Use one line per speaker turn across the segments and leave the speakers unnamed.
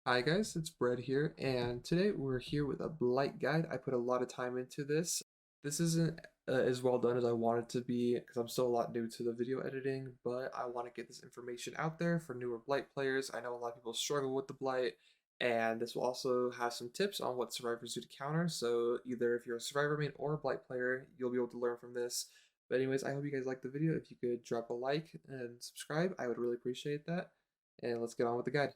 Hi guys, it's Brett here, and today we're here with a Blight guide. I put a lot of time into this. This isn't as well done as I want it to be because I'm still a lot new to the video editing, but I want to get this information out there for newer Blight players. I know a lot of people struggle with the Blight, and this will also have some tips on what survivors do to counter. So either if you're a survivor main or a Blight player, you'll be able to learn from this. But anyways, I hope you guys liked the video. If you could drop a like and subscribe, I would really appreciate that. And let's get on with the guide.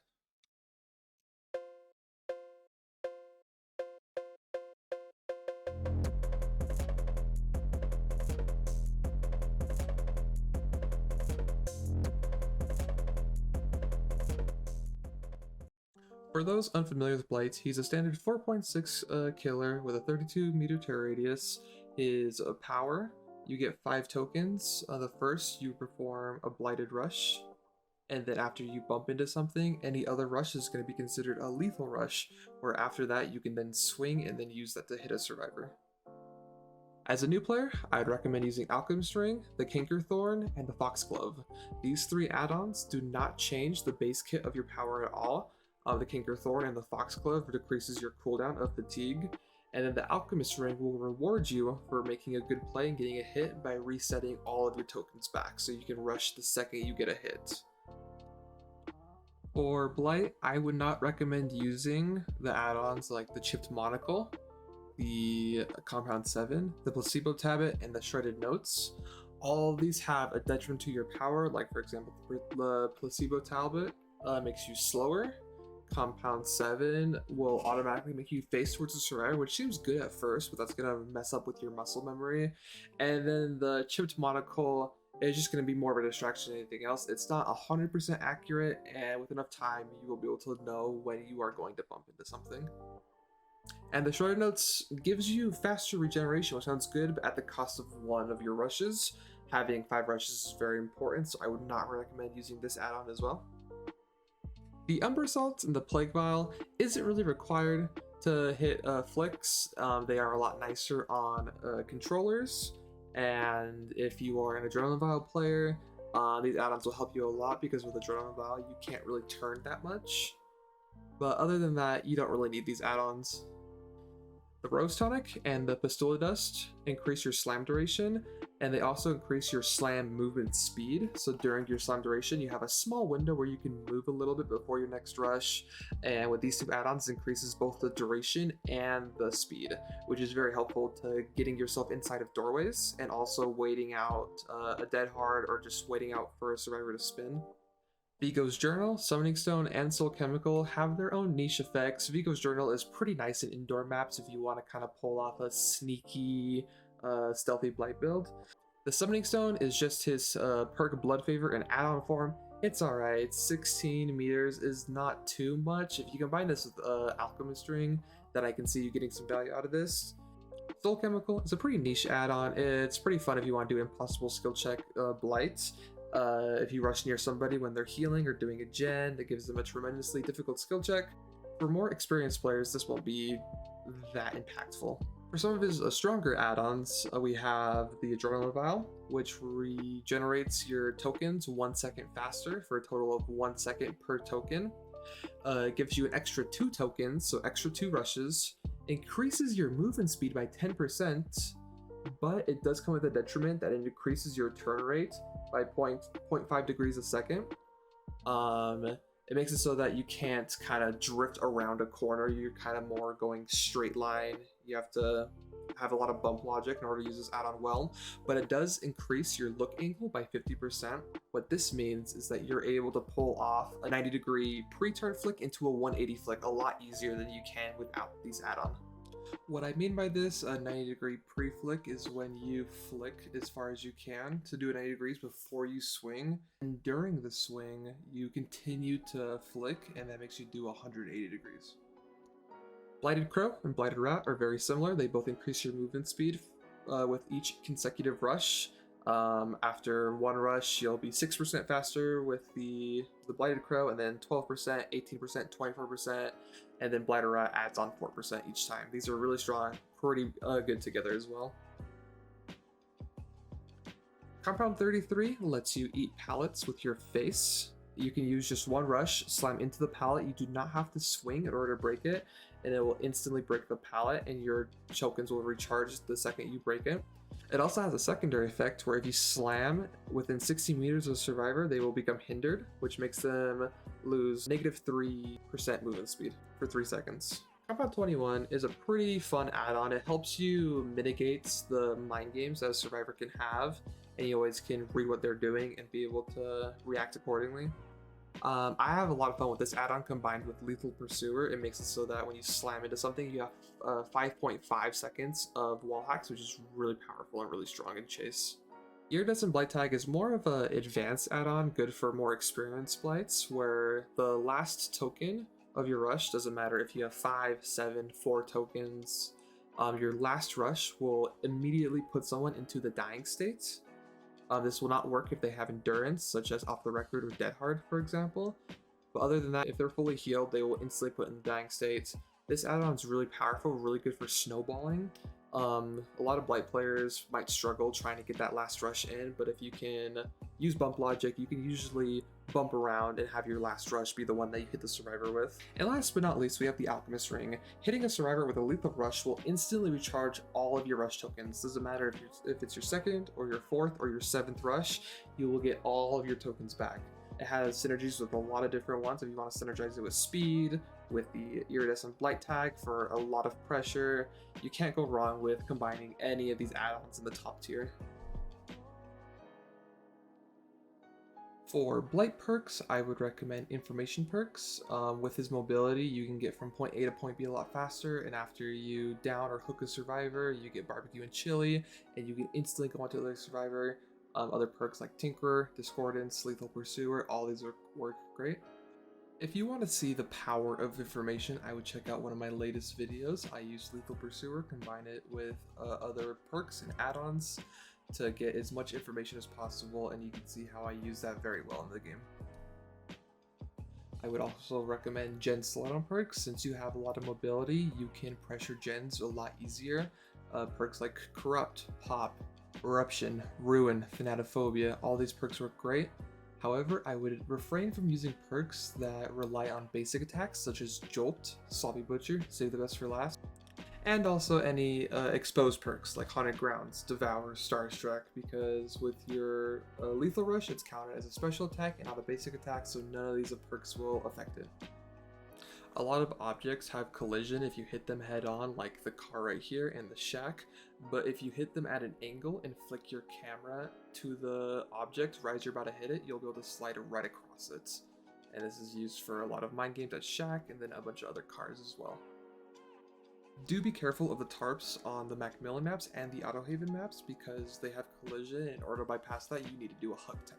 For those unfamiliar with Blight, he's a standard 4.6 killer with a 32-meter turret radius. His power, you get 5 tokens. The first, you perform a Blighted Rush, and then after you bump into something, any other rush is going to be considered a lethal rush, where after that you can then swing and then use that to hit a survivor. As a new player, I'd recommend using Alchemist Ring, the Canker Thorn, and the Foxglove. These 3 add-ons do not change the base kit of your power at all. The Canker Thorn and the Foxglove decreases your cooldown of Fatigue, and then the Alchemist Ring will reward you for making a good play and getting a hit by resetting all of your tokens back, so you can rush the second you get a hit. For Blight, I would not recommend using the add-ons like the Chipped Monocle, the Compound 7, the Placebo Tablet, and the Shredded Notes. All of these have a detriment to your power, like for example, the Placebo Tablet makes you slower. Compound 7 will automatically make you face towards the survivor, which seems good at first, but that's going to mess up with your muscle memory. And then the Chipped Monocle is just going to be more of a distraction than anything else. It's not 100% accurate, and with enough time, you will be able to know when you are going to bump into something. And the Shredded Notes gives you faster regeneration, which sounds good, but at the cost of 1 of your rushes. Having 5 rushes is very important, so I would not recommend using this add-on as well. The Umber Salt and the Plague Vial isn't really required to hit flicks. They are a lot nicer on controllers, and if you are an Adrenaline Vial player, these add-ons will help you a lot because with Adrenaline Vial you can't really turn that much. But other than that, you don't really need these add-ons. The Rose Tonic and the Pistola Dust increase your slam duration, and they also increase your slam movement speed. So during your slam duration, you have a small window where you can move a little bit before your next rush. And with these 2 add-ons, increases both the duration and the speed, which is very helpful to getting yourself inside of doorways and also waiting out a dead hard or just waiting out for a survivor to spin. Vigo's Journal, Summoning Stone, and Soul Chemical have their own niche effects. Vigo's Journal is pretty nice in indoor maps if you want to kind of pull off a sneaky, stealthy Blight build. The Summoning Stone is just his perk Blood Favor in add-on form. It's alright, 16 meters is not too much. If you combine this with Alchemist Ring, then I can see you getting some value out of this. Soul Chemical is a pretty niche add-on. It's pretty fun if you want to do impossible skill check Blights. If you rush near somebody when they're healing or doing a gen, that gives them a tremendously difficult skill check. For more experienced players, this won't be that impactful. For some of his stronger add-ons, we have the Adrenaline Vial, which regenerates your tokens 1 second faster for a total of 1 second per token. It gives you an extra 2 tokens, so extra 2 rushes. Increases your movement speed by 10%, but it does come with a detriment that it increases your turn rate by 0.5 degrees a second. It makes it so that you can't kind of drift around a corner. You're kind of more going straight line. You have to have a lot of bump logic in order to use this add-on well, but it does increase your look angle by 50%. What this means is that you're able to pull off a 90-degree pre-turn flick into a 180 flick a lot easier than you can without these add-on. What I mean by this, a 90-degree pre-flick, is when you flick as far as you can to do a 90 degrees before you swing. And during the swing, you continue to flick, and that makes you do 180 degrees. Blighted Crow and Blighted Rat are very similar. They both increase your movement speed with each consecutive rush. After 1 rush, you'll be 6% faster with the Blighted Crow, and then 12%, 18%, 24%, and then Blighted Rat adds on 4% each time. These are really strong, pretty good together as well. Compound 33 lets you eat pallets with your face. You can use just one rush, slam into the pallet. You do not have to swing in order to break it, and it will instantly break the pallet, and your tokens will recharge the second you break it. It also has a secondary effect where if you slam within 60 meters of the survivor, they will become hindered, which makes them lose -3% movement speed for 3 seconds. Compound 21 is a pretty fun add-on. It helps you mitigate the mind games that a survivor can have, and you always can read what they're doing and be able to react accordingly. I have a lot of fun with this add-on combined with Lethal Pursuer. It makes it so that when you slam into something, you have 5.5 seconds of wall hacks, which is really powerful and really strong in chase. Iridescent Blight Tag is more of an advanced add-on, good for more experienced Blights, where the last token of your rush, doesn't matter if you have 5, 7, 4 tokens, your last rush will immediately put someone into the dying state. This will not work if they have endurance, such as Off the Record or Dead Hard, for example. But other than that, if they're fully healed, they will instantly put in the dying state. This add-on is really powerful, really good for snowballing. A lot of Blight players might struggle trying to get that last rush in, but if you can use bump logic, you can usually bump around and have your last rush be the one that you hit the survivor with. And last but not least, we have the Alchemist Ring. Hitting a survivor with a lethal rush will instantly recharge all of your rush tokens. Doesn't matter if it's your second or your fourth or your 7th rush, you will get all of your tokens back. It has synergies with a lot of different ones. If you want to synergize it with speed, with the Iridescent Blight Tag for a lot of pressure, you can't go wrong with combining any of these add-ons in the top tier. For Blight perks, I would recommend Information Perks. With his mobility, you can get from point A to point B a lot faster, and after you down or hook a survivor, you get Barbecue and Chili, and you can instantly go onto the survivor. Other perks like Tinkerer, Discordance, Lethal Pursuer, all these work great. If you want to see the power of information, I would check out one of my latest videos. I use Lethal Pursuer, combine it with other perks and add-ons to get as much information as possible, and you can see how I use that very well in the game. I would also recommend Gen Slowdown perks. Since you have a lot of mobility, you can pressure gens a lot easier. Perks like Corrupt, Pop, Eruption, Ruin, Fanatophobia, all these perks work great. However, I would refrain from using perks that rely on basic attacks such as Jolt, Salty Butcher, save the best for last, and also any exposed perks like Haunted Grounds, Devour, Starstruck, because with your Lethal Rush, it's counted as a special attack and not a basic attack, so none of these perks will affect it. A lot of objects have collision if you hit them head on, like the car right here and the shack, but if you hit them at an angle and flick your camera to the object right as you're about to hit it, you'll be able to slide right across it. And this is used for a lot of mind games at shack and then a bunch of other cars as well. Do be careful of the tarps on the Macmillan maps and the Autohaven maps because they have collision, and in order to bypass that, you need to do a hug tech.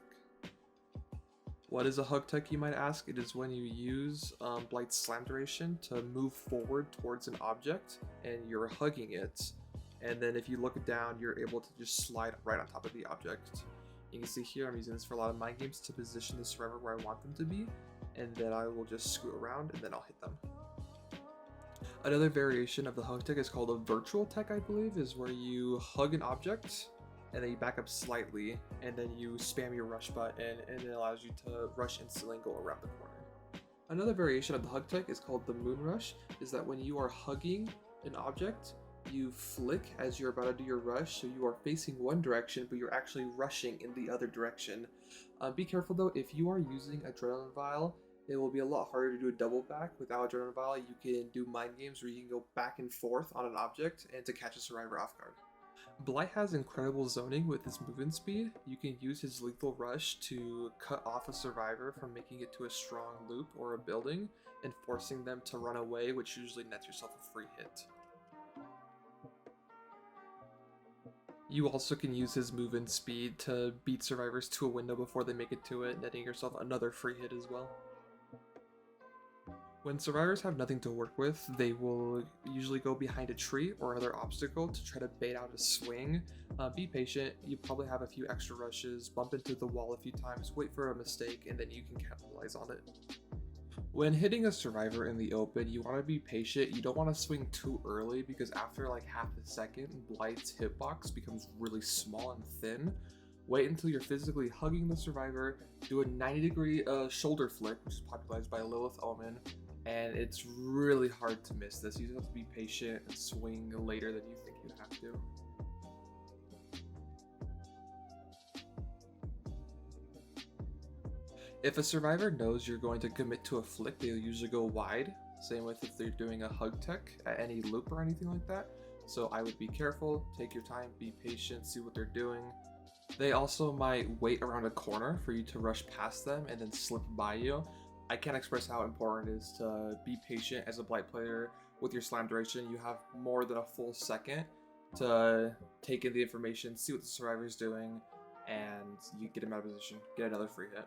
What is a hug tech, you might ask? It is when you use Blight's slam duration to move forward towards an object and you're hugging it, and then if you look down, you're able to just slide right on top of the object. You can see here I'm using this for a lot of mind games to position the survivor where I want them to be, and then I will just scoot around and then I'll hit them. Another variation of the hug tech is called a virtual tech, I believe, is where you hug an object and then you back up slightly, and then you spam your rush button, and it allows you to rush instantly and go around the corner. Another variation of the hug tech is called the moon rush, is that when you are hugging an object, you flick as you're about to do your rush, so you are facing one direction, but you're actually rushing in the other direction. Be careful though, if you are using Adrenaline Vial, it will be a lot harder to do a double back. Without Adrenaline Vial, you can do mind games where you can go back and forth on an object and to catch a survivor off guard. Blight has incredible zoning with his movement speed. You can use his lethal rush to cut off a survivor from making it to a strong loop or a building and forcing them to run away, which usually nets yourself a free hit. You also can use his movement speed to beat survivors to a window before they make it to it, netting yourself another free hit as well. When survivors have nothing to work with, they will usually go behind a tree or another obstacle to try to bait out a swing. Be patient, you probably have a few extra rushes, bump into the wall a few times, wait for a mistake, and then you can capitalize on it. When hitting a survivor in the open, you want to be patient. You don't want to swing too early because after like half a second, Blight's hitbox becomes really small and thin. Wait until you're physically hugging the survivor, do a 90-degree shoulder flick, which is popularized by Lilith Omen, and it's really hard to miss this. You just have to be patient and swing later than you think you have to. If a survivor knows you're going to commit to a flick, they'll usually go wide. Same with if they're doing a hug tech at any loop or anything like that. So I would be careful, take your time, be patient, see what they're doing. They also might wait around a corner for you to rush past them and then slip by you. I can't express how important it is to be patient as a Blight player with your slam duration. You have more than a full second to take in the information, see what the survivor is doing, and you get him out of position, get another free hit.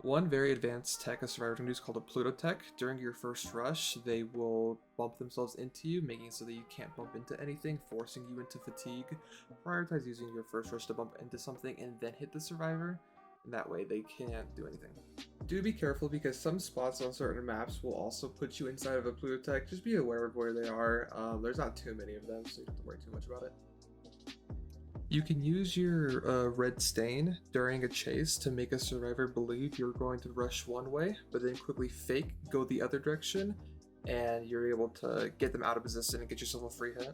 One very advanced tech a survivor can do is called a Pluto Tech. During your first rush, they will bump themselves into you, making it so that you can't bump into anything, forcing you into fatigue. Prioritize using your first rush to bump into something and then hit the survivor, and that way they can't do anything. Do be careful because some spots on certain maps will also put you inside of a Pluto Tech. Just be aware of where they are. There's not too many of them, so you don't have to worry too much about it. You can use your red stain during a chase to make a survivor believe you're going to rush one way, but then quickly fake go the other direction, and you're able to get them out of position and get yourself a free hit.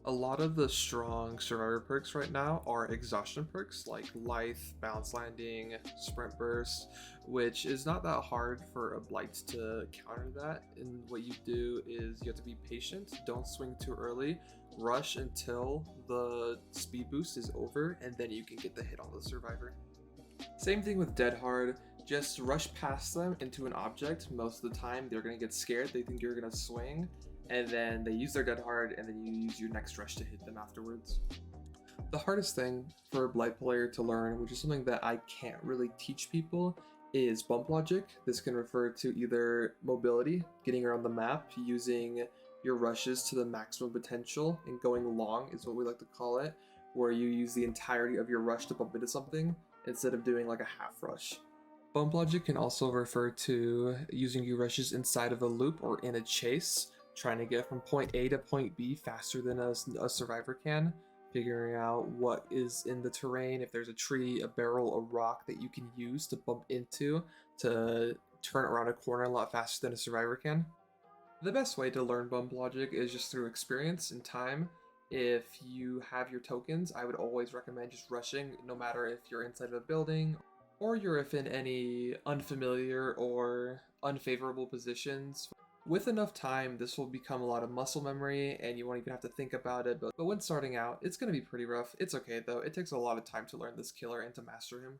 A lot of the strong survivor perks right now are exhaustion perks like Lithe, Balance Landing, Sprint Burst, which is not that hard for a Blight to counter that. And what you do is you have to be patient, don't swing too early, rush until the speed boost is over, and then you can get the hit on the survivor. Same thing with Dead Hard, just rush past them into an object. Most of the time they're going to get scared, they think you're going to swing, and then they use their Dead Hard, and then you use your next rush to hit them afterwards. The hardest thing for a Blight player to learn, which is something that I can't really teach people, is bump logic. This can refer to either mobility, getting around the map, using your rushes to the maximum potential, and going long is what we like to call it, where you use the entirety of your rush to bump into something instead of doing like a half rush. Bump logic can also refer to using your rushes inside of a loop or in a chase, trying to get from point A to point B faster than a survivor can, figuring out what is in the terrain, if there's a tree, a barrel, a rock that you can use to bump into to turn around a corner a lot faster than a survivor can. The best way to learn bump logic is just through experience and time. If you have your tokens, I would always recommend just rushing, no matter if you're inside of a building or you're in any unfamiliar or unfavorable positions. With enough time, this will become a lot of muscle memory and you won't even have to think about it, but when starting out, it's going to be pretty rough. It's okay though, it takes a lot of time to learn this killer and to master him.